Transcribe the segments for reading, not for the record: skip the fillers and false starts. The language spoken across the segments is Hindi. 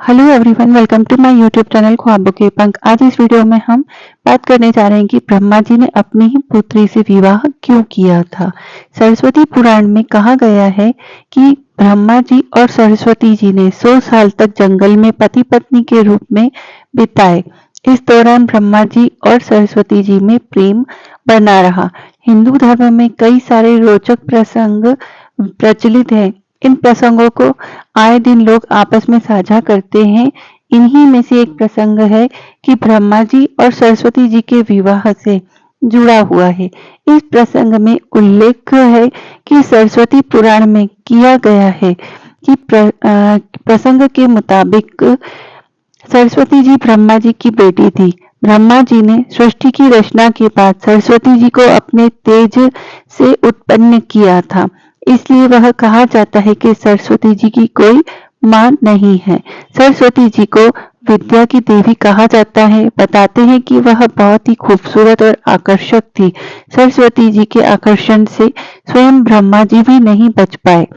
Hello everyone, welcome to my YouTube channel ख्वाबों के पंख। आज इस वीडियो में हम बात करने जा रहे हैं कि ब्रह्मा जी ने अपनी ही पुत्री से विवाह क्यों किया था। सरस्वती पुराण में कहा गया है कि ब्रह्मा जी और सरस्वती जी ने 100 साल तक जंगल में पति पत्नी के रूप में बिताए। इस दौरान ब्रह्मा जी और सरस्वती जी में प्रेम बना रहा। हिंदू धर्म में कई सारे रोचक प्रसंग प्रचलित हैं। इन प्रसंगों को आए दिन लोग आपस में साझा करते हैं। इन्हीं में से एक प्रसंग है कि ब्रह्मा जी और सरस्वती जी के विवाह से जुड़ा हुआ है। इस प्रसंग में उल्लेख है कि सरस्वती पुराण में किया गया है कि प्रसंग के मुताबिक सरस्वती जी ब्रह्मा जी की बेटी थी। ब्रह्मा जी ने सृष्टि की रचना के बाद सरस्वती जी को अपने तेज से उत्पन्न किया था, इसलिए वह कहा जाता है कि सरस्वती जी की कोई मां नहीं है। सरस्वती जी को विद्या की देवी कहा जाता है। बताते हैं कि वह बहुत ही खूबसूरत और आकर्षक थी। सरस्वती जी के आकर्षण से स्वयं ब्रह्मा जी भी नहीं बच पाए।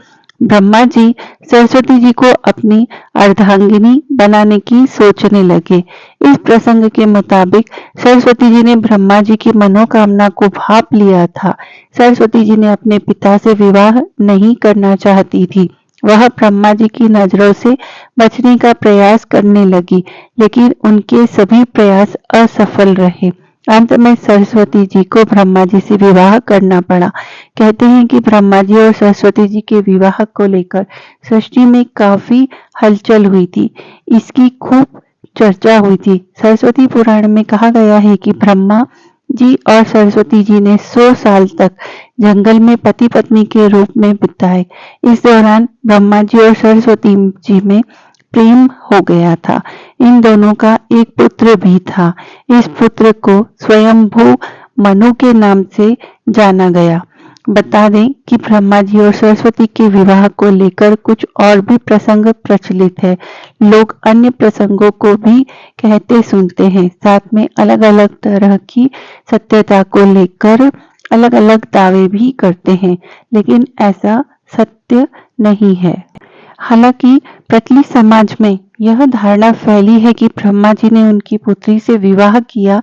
ब्रह्मा जी सरस्वती जी को अपनी अर्धांगिनी बनाने की सोचने लगे। इस प्रसंग के मुताबिक सरस्वती जी ने ब्रह्मा जी की मनोकामना को भांप लिया था। सरस्वती जी ने अपने पिता से विवाह नहीं करना चाहती थी। वह ब्रह्मा जी की नजरों से बचने का प्रयास करने लगी, लेकिन उनके सभी प्रयास असफल रहे। अंत में सरस्वती जी को ब्रह्मा जी से विवाह करना पड़ा। कहते हैं कि ब्रह्मा जी और सरस्वती जी के विवाह को लेकर सृष्टि में काफी हलचल हुई थी। इसकी खूब चर्चा हुई थी। सरस्वती पुराण में कहा गया है कि ब्रह्मा जी और सरस्वती जी ने 100 साल तक जंगल में पति पत्नी के रूप में बिताए। इस दौरान ब्रह्मा जी और सरस्वती जी में प्रेम हो गया था। इन दोनों का एक पुत्र भी था। इस पुत्र को स्वयंभू मनु के नाम से जाना गया। बता दें कि ब्रह्मा जी और सरस्वती के विवाह को लेकर कुछ और भी प्रसंग प्रचलित है। लोग अन्य प्रसंगों को भी कहते सुनते हैं। साथ में अलग अलग तरह की सत्यता को लेकर अलग अलग दावे भी करते हैं, लेकिन ऐसा सत्य नहीं है। हालांकि प्रचलित समाज में यह धारणा फैली है कि ब्रह्मा जी ने उनकी पुत्री से विवाह किया,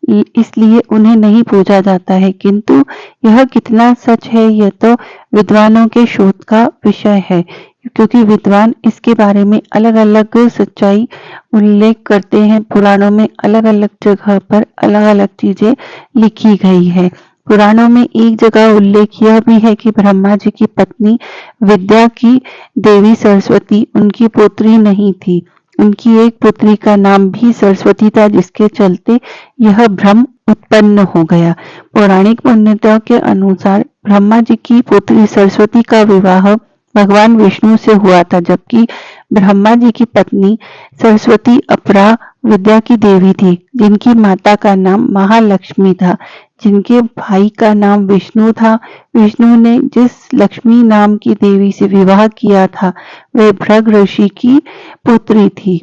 इसलिए उन्हें नहीं पूजा जाता है, किंतु यह कितना सच है यह तो विद्वानों के शोध का विषय है, क्योंकि विद्वान इसके बारे में अलग अलग सच्चाई उल्लेख करते हैं। पुराणों में अलग अलग जगह पर अलग अलग चीजें लिखी गई है। पुराणों में एक जगह उल्लेख यह भी है कि ब्रह्मा जी की पत्नी विद्या की देवी सरस्वती उनकी पुत्री नहीं थी। उनकी एक पुत्री का नाम भी सरस्वती था, जिसके चलते यह भ्रम उत्पन्न हो गया। पौराणिक मान्यताओं के अनुसार ब्रह्मा जी की पुत्री सरस्वती का विवाह भगवान विष्णु से हुआ था, जबकि ब्रह्मा जी की पत्नी सरस्वती अपरा विद्या की देवी थी, जिनकी माता का नाम महालक्ष्मी था, जिनके भाई का नाम विष्णु था। विष्णु ने जिस लक्ष्मी नाम की देवी से विवाह किया था, वह भृग ऋषि की पुत्री थी।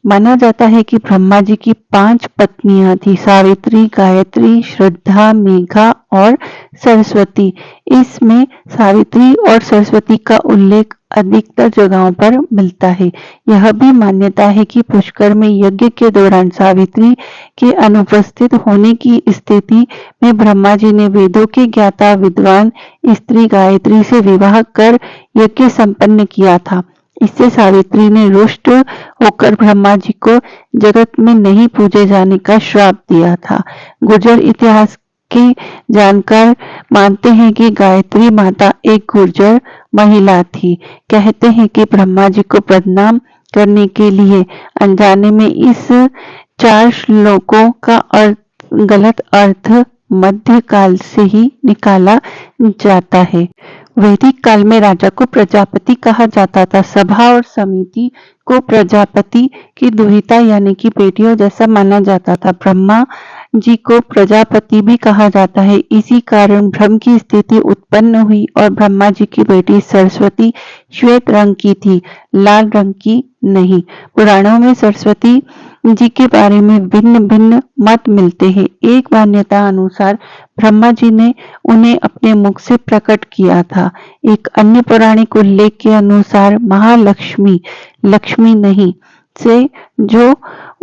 माना जाता है कि ब्रह्मा जी की 5 पत्नियां थी: सावित्री, गायत्री, श्रद्धा, मेघा और सरस्वती। इसमें सावित्री और सरस्वती का उल्लेख अधिकतर जगहों पर मिलता है। यह भी मान्यता है कि पुष्कर में यज्ञ के दौरान सावित्री के अनुपस्थित होने की स्थिति में ब्रह्मा जी ने वेदों के ज्ञाता विद्वान स्त्री गायत्री से विवाह कर यज्ञ संपन्न किया था। इससे सावित्री ने रुष्ट होकर ब्रह्मा जी को जगत में नहीं पूजे जाने का श्राप दिया था। गुर्जर इतिहास के जानकार मानते हैं कि गायत्री माता एक गुर्जर महिला थी। कहते हैं कि ब्रह्मा जी को प्रणाम करने के लिए अनजाने में इस 4 श्लोकों का गलत अर्थ मध्यकाल से ही निकाला जाता है। वैदिक काल में राजा को प्रजापति कहा जाता था। सभा और समिति को प्रजापति की दुहिता यानी कि बेटियों जैसा माना जाता था। ब्रह्मा जी को प्रजापति भी कहा जाता है। इसी कारण भ्रम की स्थिति उत्पन्न हुई और ब्रह्मा जी की बेटी सरस्वती श्वेत रंग की थी, लाल रंग की नहीं। पुराणों में सरस्वती जी के बारे में भिन्न भिन्न मत मिलते हैं। एक मान्यता अनुसार ब्रह्मा जी ने उन्हें अपने मुख से प्रकट किया था। एक अन्य पौराणिक उल्लेख के अनुसार महालक्ष्मी, लक्ष्मी नहीं, से जो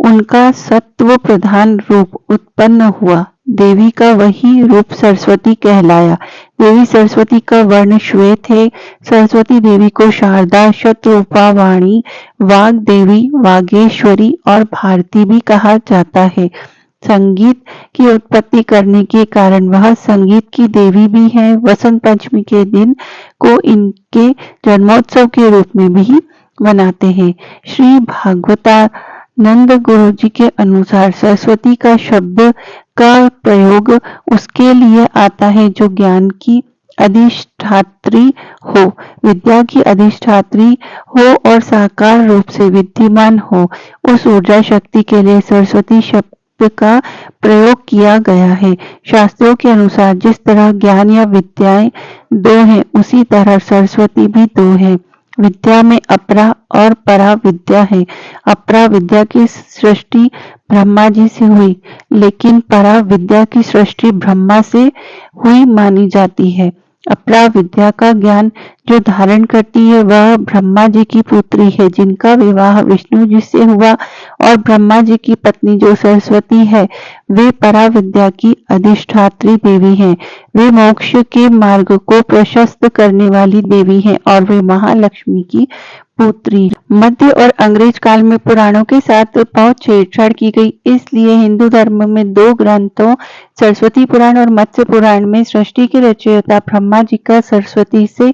उनका सत्व प्रधान रूप उत्पन्न हुआ, देवी का वही रूप सरस्वती कहलाया। देवी सरस्वती का वर्ण श्वेत है। सरस्वती देवी को शारदा, शतरूपा, वाणी, वाग देवी, वागेश्वरी और भारती भी कहा जाता है। संगीत की उत्पत्ति करने के कारण वह संगीत की देवी भी है। वसंत पंचमी के दिन को इनके जन्मोत्सव के रूप में भी मनाते हैं। श्री भागवतानंद गुरु जी के अनुसार सरस्वती का शब्द का प्रयोग उसके लिए आता है जो ज्ञान की अधिष्ठात्री हो, विद्या की अधिष्ठात्री हो और साकार रूप से विद्यमान हो। उस ऊर्जा शक्ति के लिए सरस्वती शब्द का प्रयोग किया गया है। शास्त्रों के अनुसार जिस तरह ज्ञान या विद्याएं दो हैं, उसी तरह सरस्वती भी दो है। विद्या में अपरा और परा विद्या है। अपरा विद्या की सृष्टि ब्रह्मा जी से हुई, लेकिन परा विद्या की सृष्टि ब्रह्मा से हुई मानी जाती है। अपरा विद्या का ज्ञान जो धारण करती है वह ब्रह्मा जी की पुत्री है, जिनका विवाह विष्णु जी से हुआ, और ब्रह्मा जी की पत्नी जो सरस्वती है वे परा विद्या की अधिष्ठात्री देवी हैं। वे मोक्ष के मार्ग को प्रशस्त करने वाली देवी हैं और वे महालक्ष्मी की पुत्री। मध्य और अंग्रेज काल में पुराणों के साथ बहुत छेड़छाड़ की गई, इसलिए हिंदू धर्म में दो ग्रंथों सरस्वती पुराण और मत्स्य पुराण में सृष्टि के रचयिता ब्रह्मा जी का सरस्वती से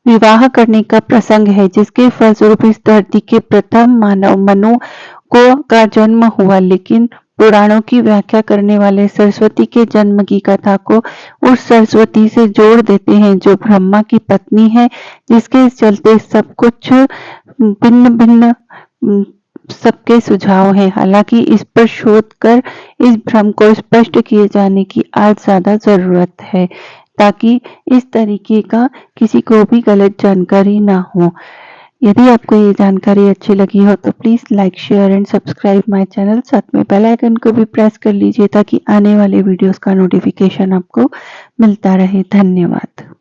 विवाह करने का प्रसंग है, जिसके फलस्वरूप इस धरती के प्रथम मानव मनु का जन्म हुआ। लेकिन पुराणों की व्याख्या करने वाले सरस्वती के जन्म की कथा को उस सरस्वती से जोड़ देते हैं जो ब्रह्मा की पत्नी है, जिसके चलते सब कुछ भिन्न भिन्न सबके सुझाव हैं। हालांकि इस पर शोध कर इस भ्रम को स्पष्ट किए जाने की आज ज्यादा जरूरत है, ताकि इस तरीके का किसी को भी गलत जानकारी ना हो। यदि आपको ये जानकारी अच्छी लगी हो तो please like, share and subscribe my channel. साथ में बेल आइकन को भी प्रेस कर लीजिए ताकि आने वाले वीडियोस का नोटिफिकेशन आपको मिलता रहे। धन्यवाद।